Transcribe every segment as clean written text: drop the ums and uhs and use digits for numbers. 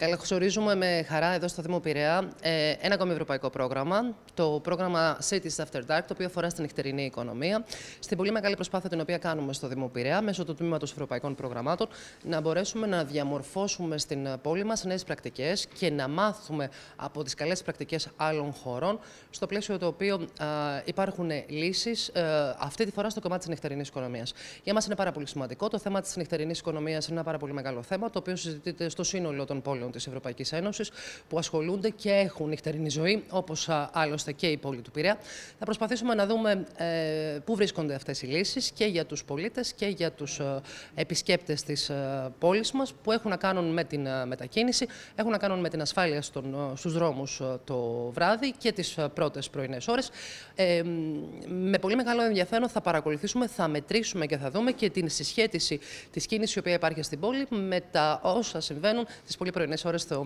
Καλωσορίζουμε με χαρά εδώ στο Δήμο Πειραιά ένα ακόμη ευρωπαϊκό πρόγραμμα, το πρόγραμμα Cities After Dark, το οποίο αφορά στην νυχτερινή οικονομία. Στην πολύ μεγάλη προσπάθεια την οποία κάνουμε στο Δήμο Πειραιά, μέσω του Τμήματος Ευρωπαϊκών Προγραμμάτων, να μπορέσουμε να διαμορφώσουμε στην πόλη μας νέες πρακτικές και να μάθουμε από τις καλές πρακτικές άλλων χωρών, στο πλαίσιο το οποίο υπάρχουν λύσεις αυτή τη φορά στο κομμάτι της νυχτερινής οικονομίας. Για μας είναι πάρα πολύ σημαντικό. Το θέμα της νυχτερινής οικονομίας είναι ένα πάρα πολύ μεγάλο θέμα, το οποίο συζητείται στο σύνολο των πόλεων της Ευρωπαϊκής Ένωσης, που ασχολούνται και έχουν νυχτερινή ζωή, όπως άλλωστε και η πόλη του Πειραιά. Θα προσπαθήσουμε να δούμε πού βρίσκονται αυτές οι λύσεις και για τους πολίτες και για τους επισκέπτες της πόλης μας, που έχουν να κάνουν με την μετακίνηση, έχουν να κάνουν με την ασφάλεια στους δρόμους το βράδυ και τις πρώτες πρωινές ώρες. Με πολύ μεγάλο ενδιαφέρον θα παρακολουθήσουμε, θα μετρήσουμε και θα δούμε και την συσχέτιση της κίνησης η οποία υπάρχει στην πόλη με τα όσα συμβαίνουν τις πολύ πρωινές ώρες στο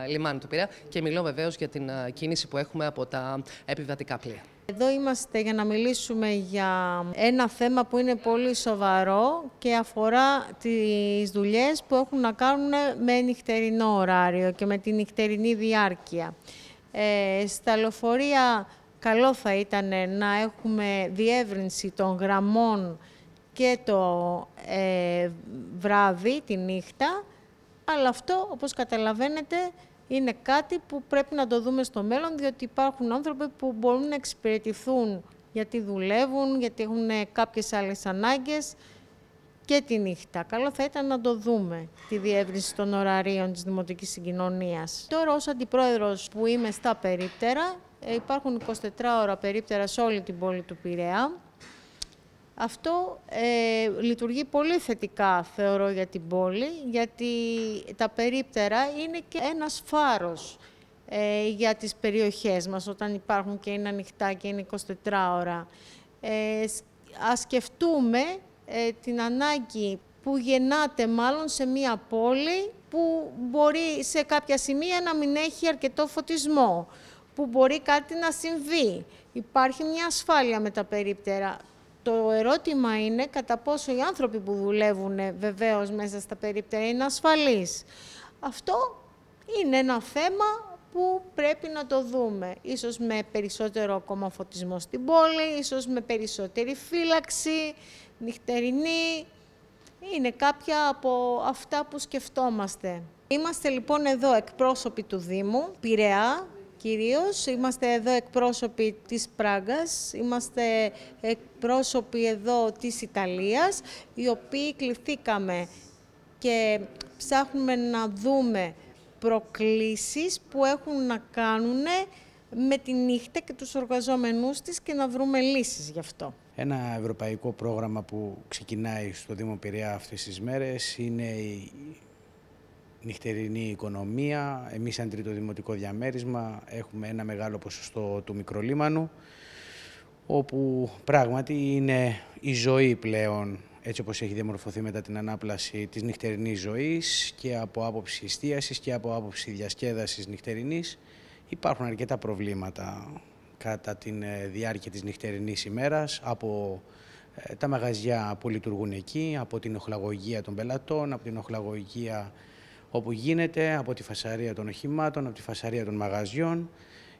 λιμάνι του Πειραιά, και μιλώ βεβαίως για την κίνηση που έχουμε από τα επιβατικά πλοία. Εδώ είμαστε για να μιλήσουμε για ένα θέμα που είναι πολύ σοβαρό και αφορά τις δουλειές που έχουν να κάνουν με νυχτερινό ωράριο και με τη νυχτερινή διάρκεια. Στα λεωφορεία καλό θα ήταν να έχουμε διεύρυνση των γραμμών και το βράδυ, τη νύχτα, αλλά αυτό, όπως καταλαβαίνετε, είναι κάτι που πρέπει να το δούμε στο μέλλον, διότι υπάρχουν άνθρωποι που μπορούν να εξυπηρετηθούν γιατί δουλεύουν, γιατί έχουν κάποιες άλλες ανάγκες και τη νύχτα. Καλό θα ήταν να το δούμε, τη διεύρυνση των ωραρίων της Δημοτικής Συγκοινωνίας. Τώρα, ως αντιπρόεδρος που είμαι στα περίπτερα, υπάρχουν 24 ώρα περίπτερα σε όλη την πόλη του Πειραιά. Αυτό λειτουργεί πολύ θετικά, θεωρώ, για την πόλη, γιατί τα περίπτερα είναι και ένας φάρος για τις περιοχές μας, όταν υπάρχουν και είναι ανοιχτά και είναι 24 ώρα. Ας σκεφτούμε την ανάγκη που γεννάται μάλλον σε μία πόλη που μπορεί σε κάποια σημεία να μην έχει αρκετό φωτισμό, που μπορεί κάτι να συμβεί. Υπάρχει μια ασφάλεια με τα περίπτερα. Το ερώτημα είναι κατά πόσο οι άνθρωποι που δουλεύουν βεβαίως μέσα στα περίπτερα είναι ασφαλείς. Αυτό είναι ένα θέμα που πρέπει να το δούμε. Ίσως με περισσότερο ακόμα φωτισμό στην πόλη, ίσως με περισσότερη φύλαξη, νυχτερινή. Είναι κάποια από αυτά που σκεφτόμαστε. Είμαστε λοιπόν εδώ εκπρόσωποι του Δήμου Πειραιά. Κυρίως είμαστε εδώ εκπρόσωποι της Πράγκας, είμαστε εκπρόσωποι εδώ της Ιταλίας, οι οποίοι κληθήκαμε και ψάχνουμε να δούμε προκλήσεις που έχουν να κάνουν με τη νύχτα και τους εργαζόμενούς της και να βρούμε λύσεις γι' αυτό. Ένα ευρωπαϊκό πρόγραμμα που ξεκινάει στο Δήμο Πειραιά αυτές τις μέρες είναι η νυχτερινή οικονομία. Εμείς, σαν τρίτο δημοτικό διαμέρισμα, έχουμε ένα μεγάλο ποσοστό του μικρολίμανου, όπου πράγματι είναι η ζωή πλέον, έτσι όπως έχει διαμορφωθεί μετά την ανάπλαση της νυχτερινής ζωής, και από άποψη εστίασης και από άποψη διασκέδασης νυχτερινής υπάρχουν αρκετά προβλήματα κατά τη διάρκεια της νυχτερινής ημέρας, από τα μαγαζιά που λειτουργούν εκεί, από την οχλαγωγία των πελατών, από την οχλαγωγία όπου γίνεται, από τη φασαρία των οχημάτων, από τη φασαρία των μαγαζιών.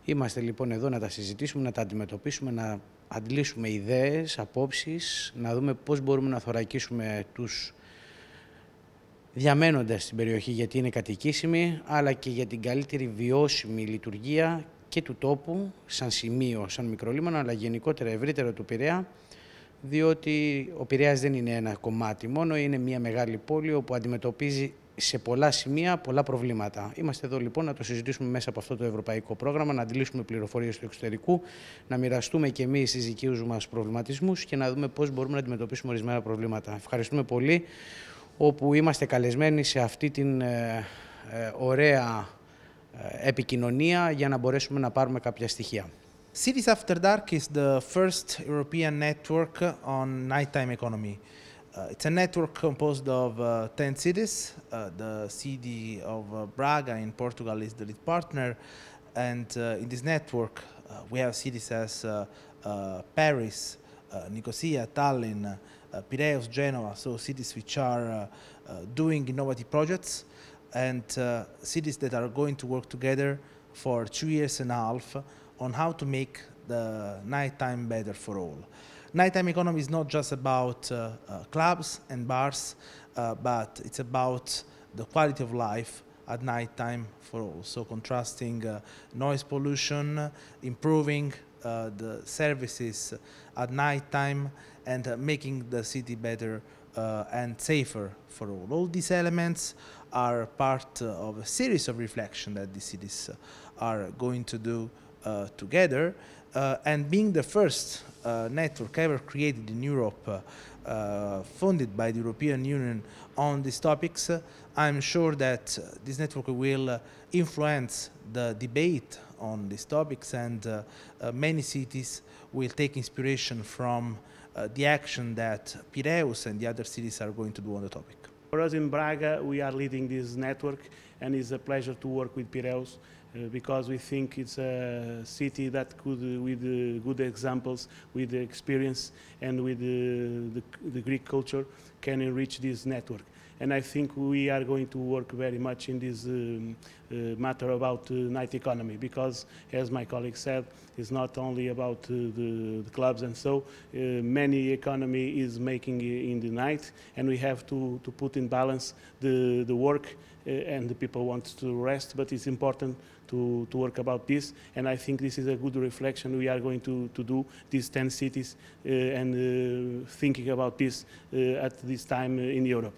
Είμαστε λοιπόν εδώ να τα συζητήσουμε, να τα αντιμετωπίσουμε, να αντλήσουμε ιδέες, απόψεις, να δούμε πώς μπορούμε να θωρακίσουμε τους διαμένοντες στην περιοχή, γιατί είναι κατοικήσιμοι, αλλά και για την καλύτερη βιώσιμη λειτουργία και του τόπου, σαν σημείο, σαν μικρολίμανο, αλλά γενικότερα ευρύτερα του Πειραιά, διότι ο Πειραιάς δεν είναι ένα κομμάτι μόνο, είναι μια μεγάλη πόλη όπου αντιμετωπίζει σε πολλά σημεία πολλά προβλήματα. Είμαστε εδώ λοιπόν να το συζητήσουμε μέσα από αυτό το ευρωπαϊκό πρόγραμμα, να αντιλήσουμε πληροφορίες του εξωτερικού, να μοιραστούμε και εμείς τις δικούς μας προβληματισμούς και να δούμε πώς μπορούμε να αντιμετωπίσουμε ορισμένα προβλήματα. Ευχαριστούμε πολύ, όπου είμαστε καλεσμένοι σε αυτή την ωραία επικοινωνία για να μπορέσουμε να πάρουμε κάποια στοιχεία. Cities After Dark is the first European network on nighttime economy. It's a network composed of 10 cities. The city of Braga in Portugal is the lead partner, and in this network we have cities as Paris, Nicosia, Tallinn, Piraeus, Genoa, so cities which are doing innovative projects. and cities that are going to work together for 2 years and a half on how to make the nighttime better for all. Nighttime economy is not just about clubs and bars, but it's about the quality of life at nighttime for all. So contrasting noise pollution, improving the services at nighttime, and making the city better and safer for all. All these elements are part of a series of reflection that the cities are going to do together, and being the first network ever created in Europe, funded by the European Union on these topics, I'm sure that this network will influence the debate on these topics, and many cities will take inspiration from the action that Piraeus and the other cities are going to do on the topic. For us in Braga, we are leading this network, and it's a pleasure to work with Piraeus because we think it's a city that could, with good examples, with the experience, and with the Greek culture, can enrich this network. And I think we are going to work very much in this matter about night economy, because, as my colleague said, it's not only about the clubs, and so many economy is making in the night, and we have to put in balance the work, and the people want to rest, but it's important to work about this, and I think this is a good reflection we are going to do, these 10 cities, and thinking about this at this time in Europe.